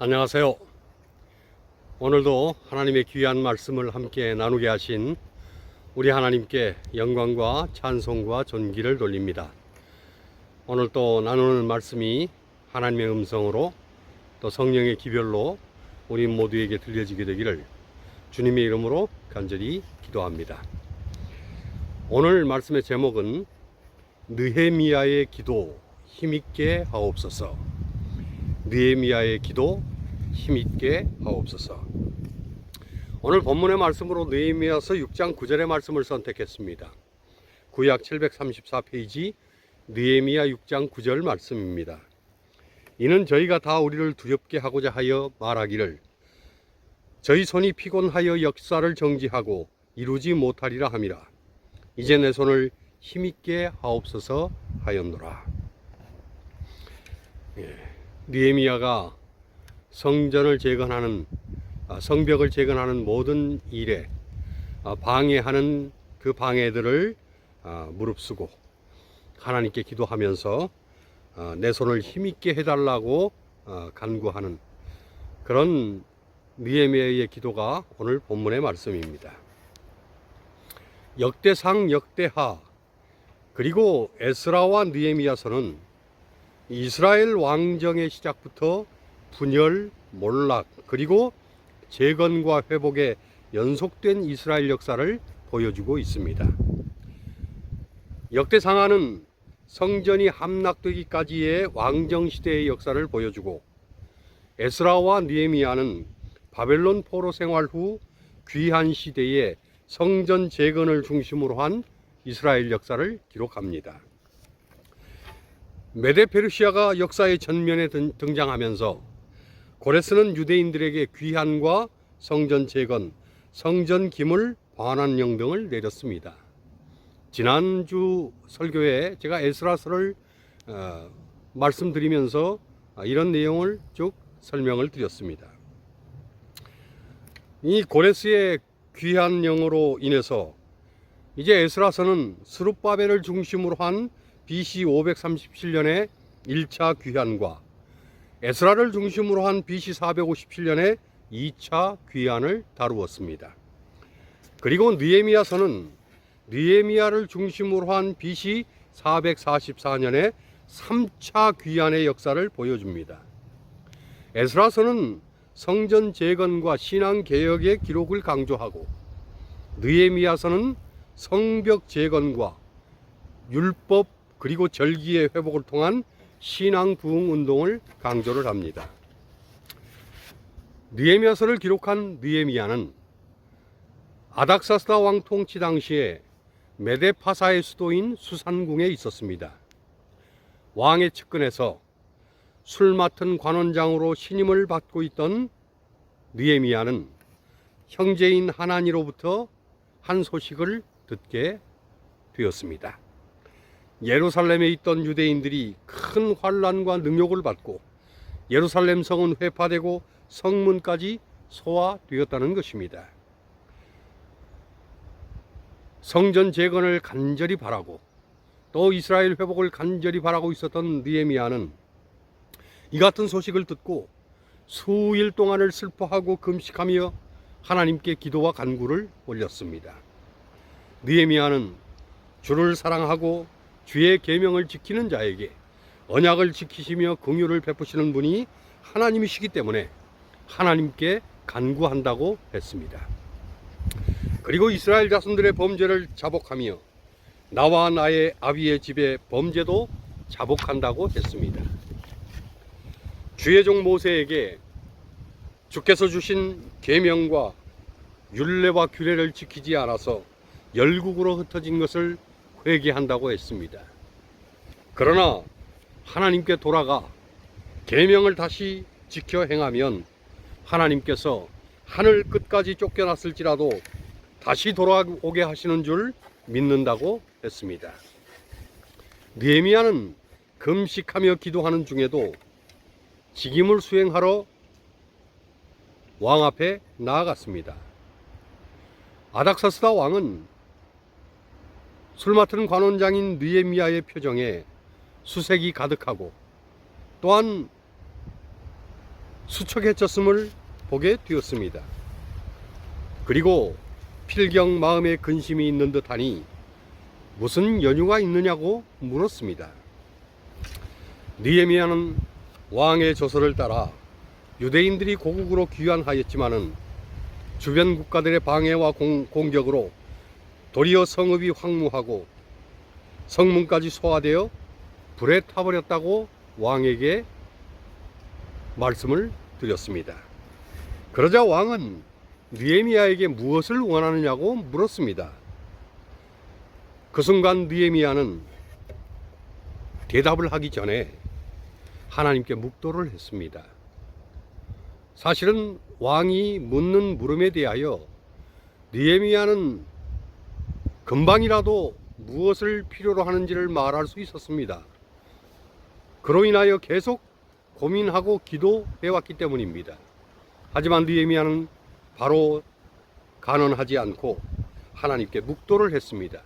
안녕하세요. 오늘도 하나님의 귀한 말씀을 함께 나누게 하신 우리 하나님께 영광과 찬송과 존귀를 돌립니다. 오늘 또 나누는 말씀이 하나님의 음성으로 또 성령의 기별로 우리 모두에게 들려지게 되기를 주님의 이름으로 간절히 기도합니다. 오늘 말씀의 제목은 느헤미야의 기도 힘있게 하옵소서. 느헤미야의 기도 힘있게 하옵소서. 오늘 본문의 말씀으로 느헤미야서 6장 9절의 말씀을 선택했습니다. 구약 734페이지 느헤미야 6장 9절 말씀입니다. 이는 저희가 다 우리를 두렵게 하고자 하여 말하기를 저희 손이 피곤하여 역사를 정지하고 이루지 못하리라 함이라. 이제 내 손을 힘있게 하옵소서 하였노라. 느헤미야가 성전을 재건하는 성벽을 재건하는 모든 일에 방해하는 그 방해들을 무릅쓰고 하나님께 기도하면서 내 손을 힘있게 해달라고 간구하는 그런 느헤미야의 기도가 오늘 본문의 말씀입니다. 역대상, 역대하 그리고 에스라와 느헤미야서는 이스라엘 왕정의 시작부터 분열, 몰락 그리고 재건과 회복의 연속된 이스라엘 역사를 보여주고 있습니다. 역대상하는 성전이 함락되기까지의 왕정시대의 역사를 보여주고 에스라와 느헤미야는 바벨론 포로 생활 후 귀한 시대의 성전 재건을 중심으로 한 이스라엘 역사를 기록합니다. 메데 페르시아가 역사의 전면에 등장하면서 고레스는 유대인들에게 귀환과 성전 재건, 성전 기물 반환령 등을 내렸습니다. 지난주 설교에 제가 에스라서를 말씀드리면서 이런 내용을 쭉 설명을 드렸습니다. 이 고레스의 귀환령으로 인해서 이제 에스라서는 스룹바벨을 중심으로 한 BC 537년의 1차 귀환과 에스라를 중심으로 한 BC 457년의 2차 귀환을 다루었습니다. 그리고 느헤미야서는 느헤미야를 중심으로 한 BC 444년의 3차 귀환의 역사를 보여줍니다. 에스라서는 성전 재건과 신앙 개혁의 기록을 강조하고 느헤미야서는 성벽 재건과 율법 그리고 절기의 회복을 통한 신앙 부흥 운동을 강조를 합니다. 느헤미야서를 기록한 느헤미야는 아닥사스다 왕 통치 당시에 메데파사의 수도인 수산궁에 있었습니다. 왕의 측근에서 술 맡은 관원장으로 신임을 받고 있던 느헤미야는 형제인 하나니로부터 한 소식을 듣게 되었습니다. 예루살렘에 있던 유대인들이 큰 환난과 능욕을 받고 예루살렘 성은 회파되고 성문까지 소화되었다는 것입니다. 성전 재건을 간절히 바라고 또 이스라엘 회복을 간절히 바라고 있었던 느헤미야는 이 같은 소식을 듣고 수일 동안을 슬퍼하고 금식하며 하나님께 기도와 간구를 올렸습니다. 느헤미야는 주를 사랑하고 주의 계명을 지키는 자에게 언약을 지키시며 긍휼을 베푸시는 분이 하나님이시기 때문에 하나님께 간구한다고 했습니다. 그리고 이스라엘 자손들의 범죄를 자복하며 나와 나의 아비의 집의 범죄도 자복한다고 했습니다. 주의 종 모세에게 주께서 주신 계명과 율례와 규례를 지키지 않아서 열국으로 흩어진 것을 회개한다고 했습니다. 그러나 하나님께 돌아가 계명을 다시 지켜 행하면 하나님께서 하늘 끝까지 쫓겨났을지라도 다시 돌아오게 하시는 줄 믿는다고 했습니다. 느헤미야는 금식하며 기도하는 중에도 직임을 수행하러 왕 앞에 나아갔습니다. 아닥사스다 왕은 술 맡은 관원장인 느헤미야의 표정에 수색이 가득하고 또한 수척해졌음을 보게 되었습니다. 그리고 필경 마음에 근심이 있는 듯하니 무슨 연유가 있느냐고 물었습니다. 느헤미야는 왕의 조서를 따라 유대인들이 고국으로 귀환하였지만은 주변 국가들의 방해와 공격으로 도리어 성읍이 황무하고 성문까지 소화되어 불에 타버렸다고 왕에게 말씀을 드렸습니다. 그러자 왕은 느헤미야에게 무엇을 원하느냐고 물었습니다. 그 순간 느헤미야는 대답을 하기 전에 하나님께 묵도를 했습니다. 사실은 왕이 묻는 물음에 대하여 느헤미야는 금방이라도 무엇을 필요로 하는지를 말할 수 있었습니다. 그로 인하여 계속 고민하고 기도해왔기 때문입니다. 하지만 느헤미야는 바로 간언하지 않고 하나님께 묵도를 했습니다.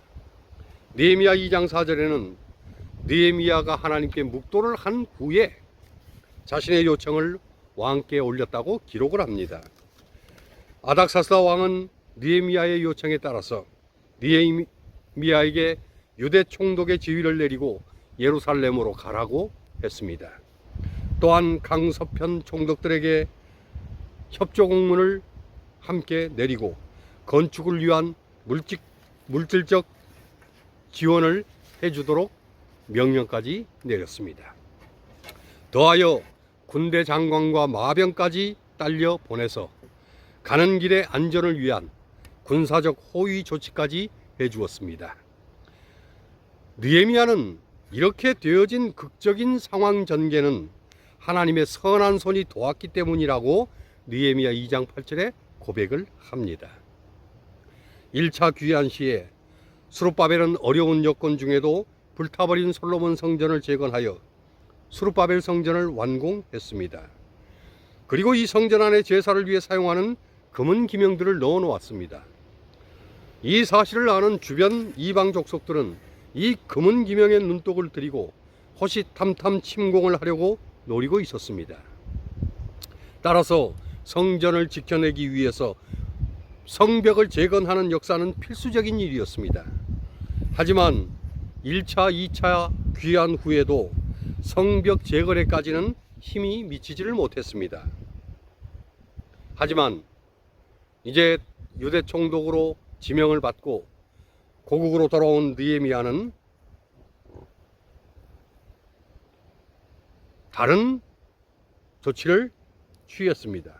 느헤미야 2장 4절에는 느헤미야가 하나님께 묵도를 한 후에 자신의 요청을 왕께 올렸다고 기록을 합니다. 아닥사스다 왕은 느헤미야의 요청에 따라서 느헤미야에게 유대 총독의 지휘를 내리고 예루살렘으로 가라고 했습니다. 또한 강서편 총독들에게 협조 공문을 함께 내리고 건축을 위한 물질적 지원을 해주도록 명령까지 내렸습니다. 더하여 군대 장관과 마병까지 딸려 보내서 가는 길의 안전을 위한 군사적 호위 조치까지 해주었습니다. 느헤미야는 이렇게 되어진 극적인 상황 전개는 하나님의 선한 손이 도왔기 때문이라고 느헤미야 2장 8절에 고백을 합니다. 1차 귀환 시에 스룹바벨은 어려운 여건 중에도 불타버린 솔로몬 성전을 재건하여 스룹바벨 성전을 완공했습니다. 그리고 이 성전 안에 제사를 위해 사용하는 금은 기명들을 넣어 놓았습니다. 이 사실을 아는 주변 이방 족속들은 이 금은 기명의 눈독을 들이고 호시탐탐 침공을 하려고 노리고 있었습니다. 따라서 성전을 지켜내기 위해서 성벽을 재건하는 역사는 필수적인 일이었습니다. 하지만 1차, 2차 귀환 후에도 성벽 재건에까지는 힘이 미치지를 못했습니다. 하지만 이제 유대 총독으로 지명을 받고 고국으로 돌아온 느헤미야는 다른 조치를 취했습니다.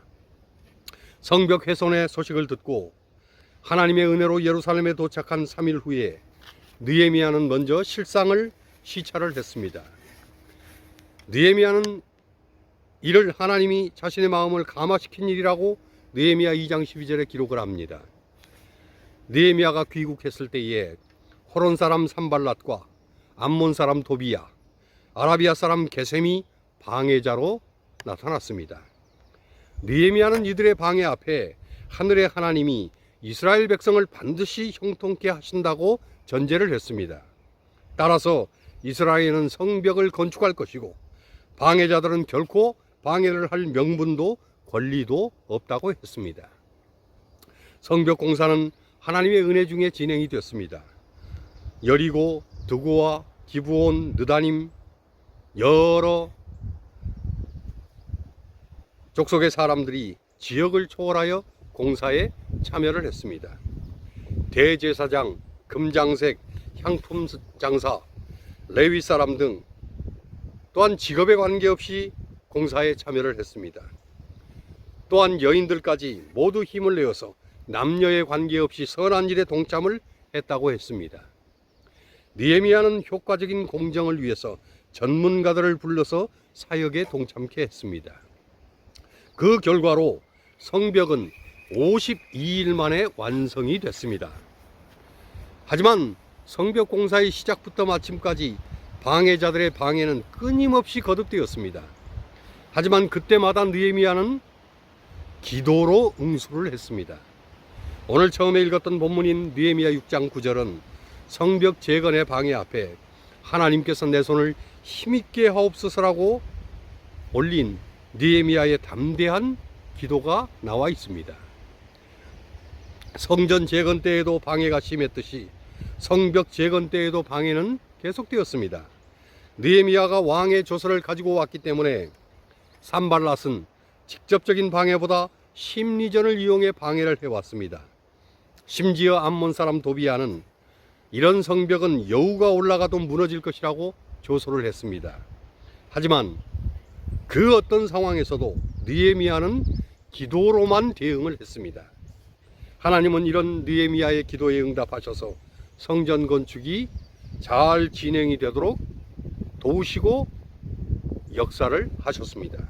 성벽 훼손의 소식을 듣고 하나님의 은혜로 예루살렘에 도착한 3일 후에 느헤미야는 먼저 실상을 시찰을 했습니다. 느헤미야는 이를 하나님이 자신의 마음을 감화시킨 일이라고 느헤미야 2장 12절에 기록을 합니다. 느헤미야가 귀국했을 때에 호론 사람 산발랏과 암몬 사람 도비야, 아라비아 사람 게셈이 방해자로 나타났습니다. 느헤미야는 이들의 방해 앞에 하늘의 하나님이 이스라엘 백성을 반드시 형통케 하신다고 전제를 했습니다. 따라서 이스라엘은 성벽을 건축할 것이고 방해자들은 결코 방해를 할 명분도 권리도 없다고 했습니다. 성벽 공사는 하나님의 은혜 중에 진행이 됐습니다. 여리고, 드고와 기브온, 느다님 여러 족속의 사람들이 지역을 초월하여 공사에 참여를 했습니다. 대제사장, 금장색, 향품 장사, 레위 사람 등 또한 직업에 관계없이 공사에 참여를 했습니다. 또한 여인들까지 모두 힘을 내어서 남녀에 관계없이 선한 일에 동참을 했다고 했습니다. 느헤미야는 효과적인 공정을 위해서 전문가들을 불러서 사역에 동참케 했습니다. 그 결과로 성벽은 52일 만에 완성이 됐습니다. 하지만 성벽 공사의 시작부터 마침까지 방해자들의 방해는 끊임없이 거듭되었습니다. 하지만 그때마다 느헤미야는 기도로 응수를 했습니다. 오늘 처음에 읽었던 본문인 느헤미야 6장 9절은 성벽 재건의 방해 앞에 하나님께서 내 손을 힘있게 하옵소서라고 올린 느헤미야의 담대한 기도가 나와 있습니다. 성전 재건 때에도 방해가 심했듯이 성벽 재건 때에도 방해는 계속되었습니다. 느헤미야가 왕의 조서를 가지고 왔기 때문에 산발랏은 직접적인 방해보다 심리전을 이용해 방해를 해왔습니다. 심지어 암몬 사람 도비야는 이런 성벽은 여우가 올라가도 무너질 것이라고 조소를 했습니다. 하지만 그 어떤 상황에서도 느헤미야는 기도로만 대응을 했습니다. 하나님은 이런 느헤미야의 기도에 응답하셔서 성전 건축이 잘 진행이 되도록 도우시고 역사를 하셨습니다.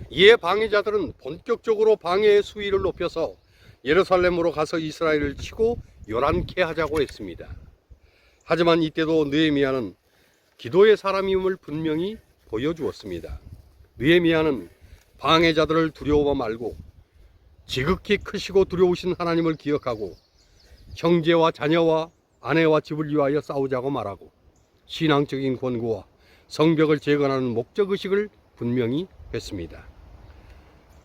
이에 방해자들은 본격적으로 방해의 수위를 높여서 예루살렘으로 가서 이스라엘을 치고 요란케 하자고 했습니다. 하지만 이때도 느헤미야는 기도의 사람임을 분명히 보여주었습니다. 느헤미야는 방해자들을 두려워 말고 지극히 크시고 두려우신 하나님을 기억하고 형제와 자녀와 아내와 집을 위하여 싸우자고 말하고 신앙적인 권고와 성벽을 재건하는 목적의식을 분명히 했습니다.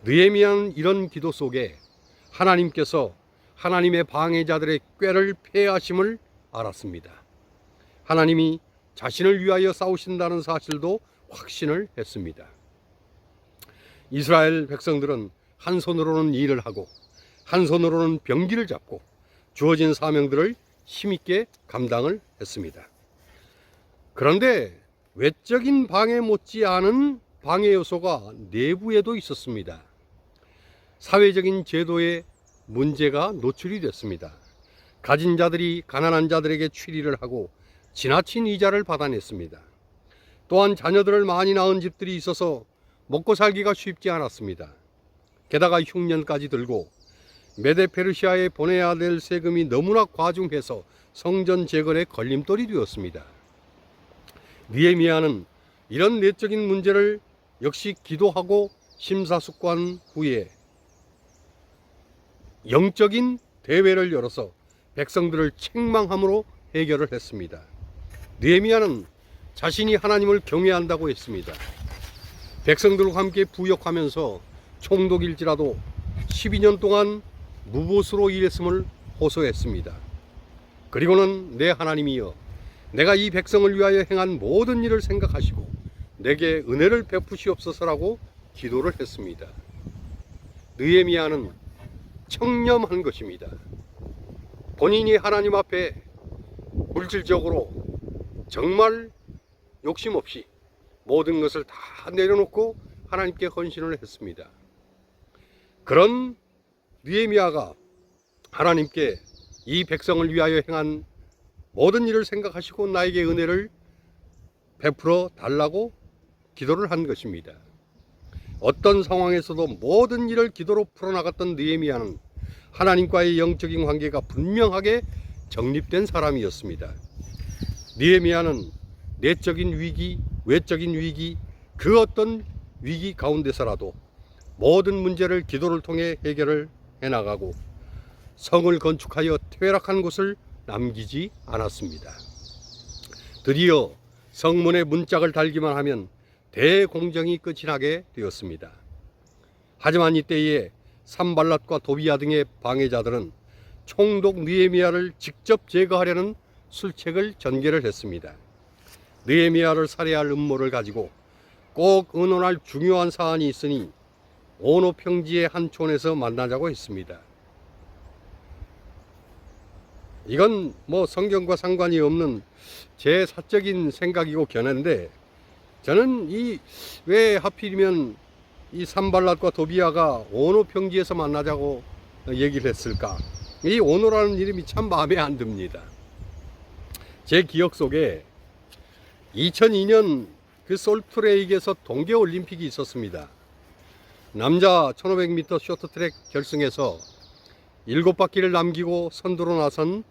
느헤미야는 이런 기도 속에 하나님께서 하나님의 방해자들의 꾀를 패하심을 알았습니다. 하나님이 자신을 위하여 싸우신다는 사실도 확신을 했습니다. 이스라엘 백성들은 한 손으로는 일을 하고 한 손으로는 병기를 잡고 주어진 사명들을 힘있게 감당을 했습니다. 그런데 외적인 방해 못지않은 방해 요소가 내부에도 있었습니다. 사회적인 제도에 문제가 노출이 됐습니다. 가진 자들이 가난한 자들에게 취리를 하고 지나친 이자를 받아냈습니다. 또한 자녀들을 많이 낳은 집들이 있어서 먹고 살기가 쉽지 않았습니다. 게다가 흉년까지 들고 메데 페르시아에 보내야 될 세금이 너무나 과중해서 성전 재건에 걸림돌이 되었습니다. 느헤미야는 이런 내적인 문제를 역시 기도하고 심사숙고한 후에 영적인 대회를 열어서 백성들을 책망함으로 해결을 했습니다. 느헤미야는 자신이 하나님을 경외한다고 했습니다. 백성들과 함께 부역하면서 총독일지라도 12년 동안 무보수로 일했음을 호소했습니다. 그리고는 내 하나님이여, 내가 이 백성을 위하여 행한 모든 일을 생각하시고 내게 은혜를 베푸시옵소서라고 기도를 했습니다. 느헤미야는 청렴한 것입니다. 본인이 하나님 앞에 물질적으로 정말 욕심 없이 모든 것을 다 내려놓고 하나님께 헌신을 했습니다. 그런 느헤미야가 하나님께 이 백성을 위하여 행한 모든 일을 생각하시고 나에게 은혜를 베풀어 달라고 기도를 한 것입니다. 어떤 상황에서도 모든 일을 기도로 풀어나갔던 느헤미야는 하나님과의 영적인 관계가 분명하게 정립된 사람이었습니다. 느헤미야는 내적인 위기, 외적인 위기, 그 어떤 위기 가운데서라도 모든 문제를 기도를 통해 해결을 해나가고 성을 건축하여 퇴락한 곳을 남기지 않았습니다. 드디어 성문에 문짝을 달기만 하면 대공정이 끝이 나게 되었습니다. 하지만 이때에 산발랏과 도비야 등의 방해자들은 총독 느헤미야를 직접 제거하려는 술책을 전개를 했습니다. 느헤미야를 살해할 음모를 가지고 꼭 의논할 중요한 사안이 있으니 오노 평지의 한 촌에서 만나자고 했습니다. 이건 뭐 성경과 상관이 없는 제 사적인 생각이고 견해인데, 저는 왜 하필이면 이 산발랏과 도비야가 오노 평지에서 만나자고 얘기를 했을까? 이 오노라는 이름이 참 마음에 안 듭니다. 제 기억 속에 2002년 그 솔트레이크에서 동계올림픽이 있었습니다. 남자 1500m 쇼트트랙 결승에서 7바퀴를 남기고 선두로 나선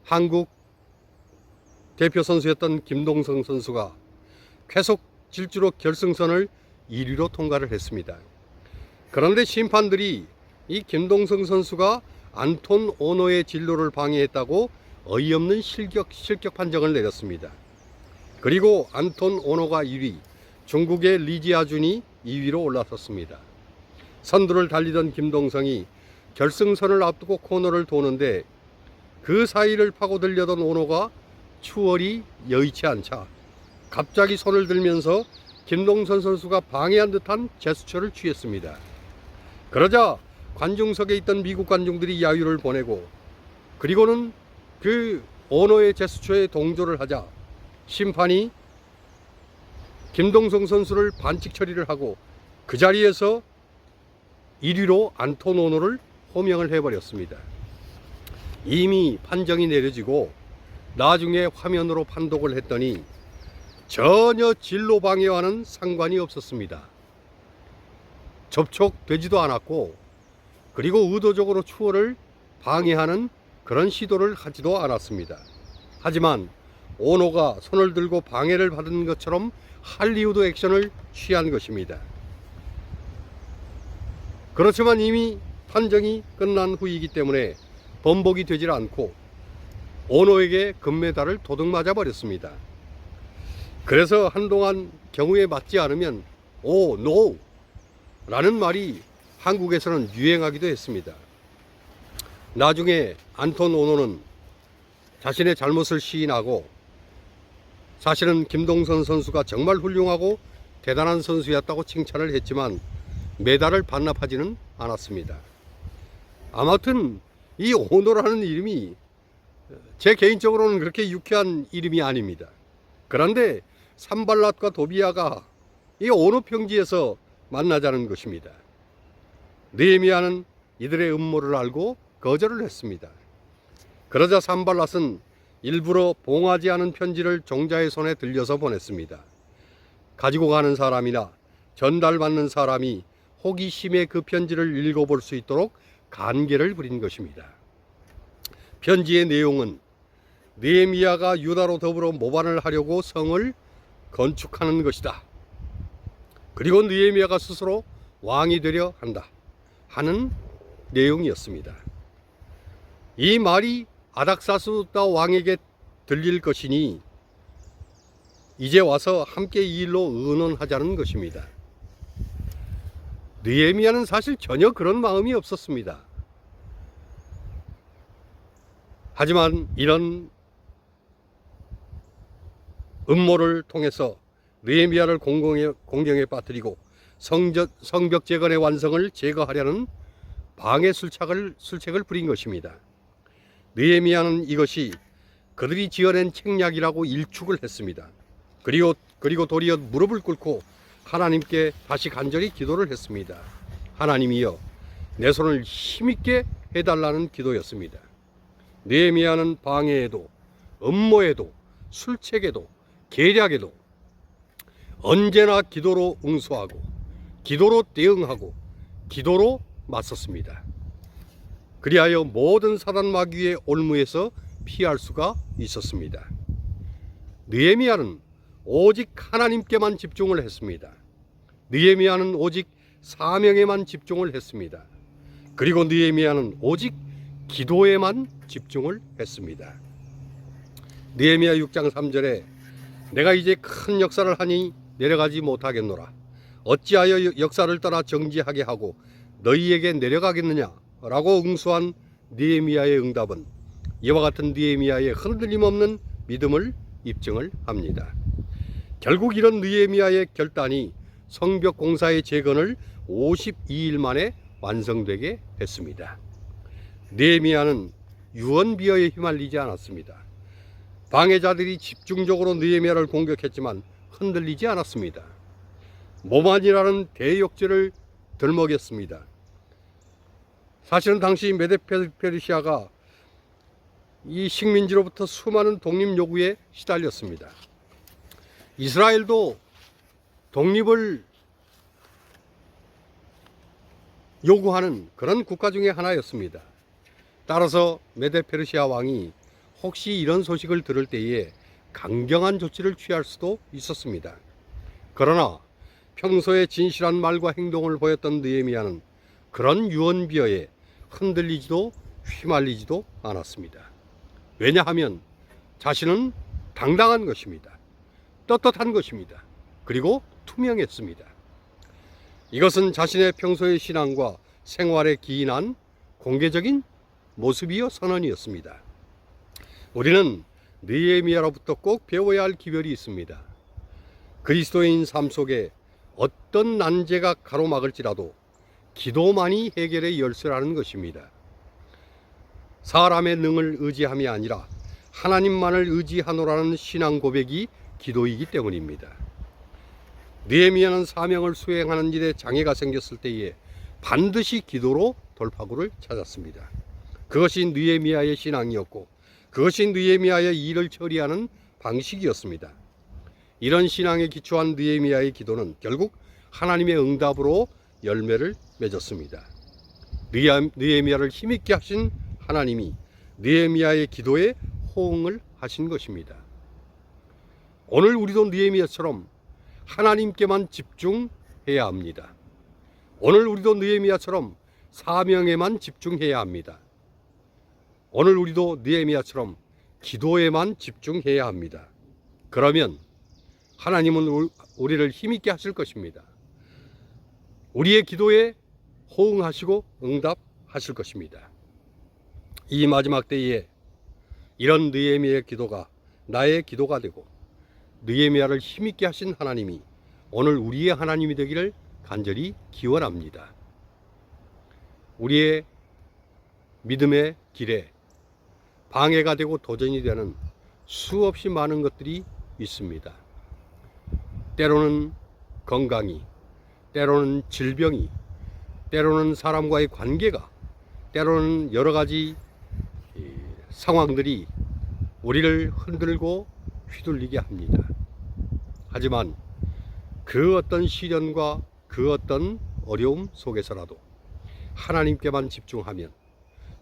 한국 대표 선수였던 김동성 선수가 쾌속 질주로 결승선을 1위로 통과를 했습니다. 그런데 심판들이 이 김동성 선수가 안톤 오노의 진로를 방해했다고 어이없는 실격 판정을 내렸습니다. 그리고 안톤 오노가 1위, 중국의 리지아준이 2위로 올라섰습니다. 선두를 달리던 김동성이 결승선을 앞두고 코너를 도는데 그 사이를 파고들려던 오노가 추월이 여의치 않자 갑자기 손을 들면서 김동선 선수가 방해한 듯한 제스처를 취했습니다. 그러자 관중석에 있던 미국 관중들이 야유를 보내고 그리고는 그 오노의 제스처에 동조를 하자 심판이 김동성 선수를 반칙 처리를 하고 그 자리에서 1위로 안톤 오노를 호명을 해버렸습니다. 이미 판정이 내려지고 나중에 화면으로 판독을 했더니 전혀 진로 방해와는 상관이 없었습니다. 접촉되지도 않았고 그리고 의도적으로 추월을 방해하는 그런 시도를 하지도 않았습니다. 하지만 오노가 손을 들고 방해를 받은 것처럼 할리우드 액션을 취한 것입니다. 그렇지만 이미 판정이 끝난 후이기 때문에 번복이 되질 않고 오노에게 금메달을 도둑맞아 버렸습니다. 그래서 한동안 경우에 맞지 않으면 오, 노! 라는 말이 한국에서는 유행하기도 했습니다. 나중에 안톤 오노는 자신의 잘못을 시인하고 사실은 김동선 선수가 정말 훌륭하고 대단한 선수였다고 칭찬을 했지만 메달을 반납하지는 않았습니다. 아무튼 이 오노라는 이름이 제 개인적으로는 그렇게 유쾌한 이름이 아닙니다. 그런데 산발랏과 도비아가 이 오노 평지에서 만나자는 것입니다. 느헤미야는 이들의 음모를 알고 거절을 했습니다. 그러자 산발랏은 일부러 봉하지 않은 편지를 종자의 손에 들려서 보냈습니다. 가지고 가는 사람이나 전달받는 사람이 호기심에 그 편지를 읽어볼 수 있도록 간계를 부린 것입니다. 편지의 내용은 느헤미야가 유다로 더불어 모반을 하려고 성을 건축하는 것이다. 그리고 느헤미야가 스스로 왕이 되려 한다 하는 내용이었습니다. 이 말이 아닥사스다 왕에게 들릴 것이니 이제 와서 함께 이 일로 의논하자는 것입니다. 느헤미야는 사실 전혀 그런 마음이 없었습니다. 하지만 이런 음모를 통해서 느헤미야를 공경에 빠뜨리고 성벽 재건의 완성을 제거하려는 방해 술책을 부린 것입니다. 느헤미야는 이것이 그들이 지어낸 책략이라고 일축을 했습니다. 그리고 도리어 무릎을 꿇고 하나님께 다시 간절히 기도를 했습니다. 하나님이여, 내 손을 힘있게 해달라는 기도였습니다. 느헤미야는 방해에도 음모에도 술책에도 계략에도 언제나 기도로 응수하고 기도로 대응하고 기도로 맞섰습니다. 그리하여 모든 사단 마귀의 올무에서 피할 수가 있었습니다. 느헤미야는 오직 하나님께만 집중을 했습니다. 느헤미야는 오직 사명에만 집중을 했습니다. 그리고 느헤미야는 오직 기도에만 집중을 했습니다. 느헤미야 6장 3절에 내가 이제 큰 역사를 하니 내려가지 못하겠노라. 어찌하여 역사를 떠나 정지하게 하고 너희에게 내려가겠느냐 라고 응수한 느헤미야의 응답은 이와 같은 느헤미야의 흔들림 없는 믿음을 입증을 합니다. 결국 이런 느헤미야의 결단이 성벽 공사의 재건을 52일 만에 완성되게 했습니다. 느헤미야는 유언비어에 휘말리지 않았습니다. 방해자들이 집중적으로 느헤미야를 공격했지만 흔들리지 않았습니다. 모반이라는 대역죄를 들먹였습니다. 사실은 당시 메데페르시아가 이 식민지로부터 수많은 독립 요구에 시달렸습니다. 이스라엘도 독립을 요구하는 그런 국가 중에 하나였습니다. 따라서 메데페르시아 왕이 혹시 이런 소식을 들을 때에 강경한 조치를 취할 수도 있었습니다. 그러나 평소에 진실한 말과 행동을 보였던 느헤미야는 그런 유언비어에 흔들리지도 휘말리지도 않았습니다. 왜냐하면 자신은 당당한 것입니다. 떳떳한 것입니다. 그리고 투명했습니다. 이것은 자신의 평소의 신앙과 생활에 기인한 공개적인 모습이요 선언이었습니다. 우리는 느헤미야로부터 꼭 배워야 할 기별이 있습니다. 그리스도인 삶 속에 어떤 난제가 가로막을지라도 기도만이 해결의 열쇠라는 것입니다. 사람의 능을 의지함이 아니라 하나님만을 의지하노라는 신앙 고백이 기도이기 때문입니다. 느헤미야는 사명을 수행하는 일에 장애가 생겼을 때에 반드시 기도로 돌파구를 찾았습니다. 그것이 느헤미야의 신앙이었고 그것이 느헤미야의 일을 처리하는 방식이었습니다. 이런 신앙에 기초한 느헤미야의 기도는 결국 하나님의 응답으로 열매를 맺었습니다. 느헤미야를 힘있게 하신 하나님이 느헤미야의 기도에 호응을 하신 것입니다. 오늘 우리도 느헤미야처럼 하나님께만 집중해야 합니다. 오늘 우리도 느헤미야처럼 사명에만 집중해야 합니다. 오늘 우리도 느헤미야처럼 기도에만 집중해야 합니다. 그러면 하나님은 우리를 힘있게 하실 것입니다. 우리의 기도에 호응하시고 응답하실 것입니다. 이 마지막 때에 이런 느헤미야의 기도가 나의 기도가 되고 느헤미야를 힘있게 하신 하나님이 오늘 우리의 하나님이 되기를 간절히 기원합니다. 우리의 믿음의 길에 방해가 되고 도전이 되는 수없이 많은 것들이 있습니다. 때로는 건강이, 때로는 질병이, 때로는 사람과의 관계가, 때로는 여러 가지 상황들이 우리를 흔들고 휘둘리게 합니다. 하지만 그 어떤 시련과 그 어떤 어려움 속에서라도 하나님께만 집중하면,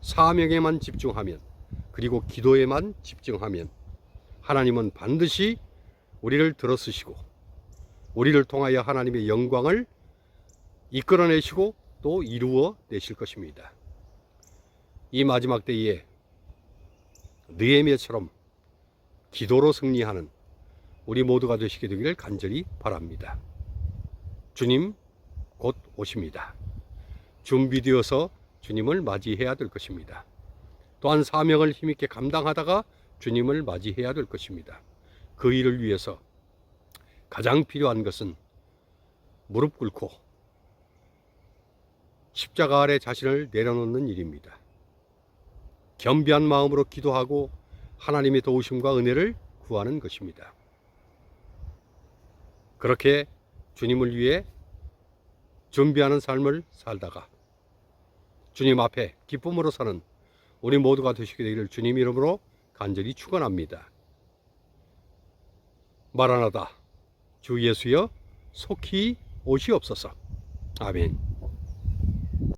사명에만 집중하면, 그리고 기도에만 집중하면 하나님은 반드시 우리를 들어쓰시고 우리를 통하여 하나님의 영광을 이끌어내시고 또 이루어 내실 것입니다. 이 마지막 때에 느헤미야처럼 기도로 승리하는 우리 모두가 되시게 되기를 간절히 바랍니다. 주님 곧 오십니다. 준비되어서 주님을 맞이해야 될 것입니다. 또한 사명을 힘있게 감당하다가 주님을 맞이해야 될 것입니다. 그 일을 위해서 가장 필요한 것은 무릎 꿇고 십자가 아래 자신을 내려놓는 일입니다. 겸비한 마음으로 기도하고 하나님의 도우심과 은혜를 구하는 것입니다. 그렇게 주님을 위해 준비하는 삶을 살다가 주님 앞에 기쁨으로 사는 우리 모두가 되시게 되기를 주님 이름으로 간절히 축원합니다. 마라나다 주 예수여 속히 오시옵소서. 아멘.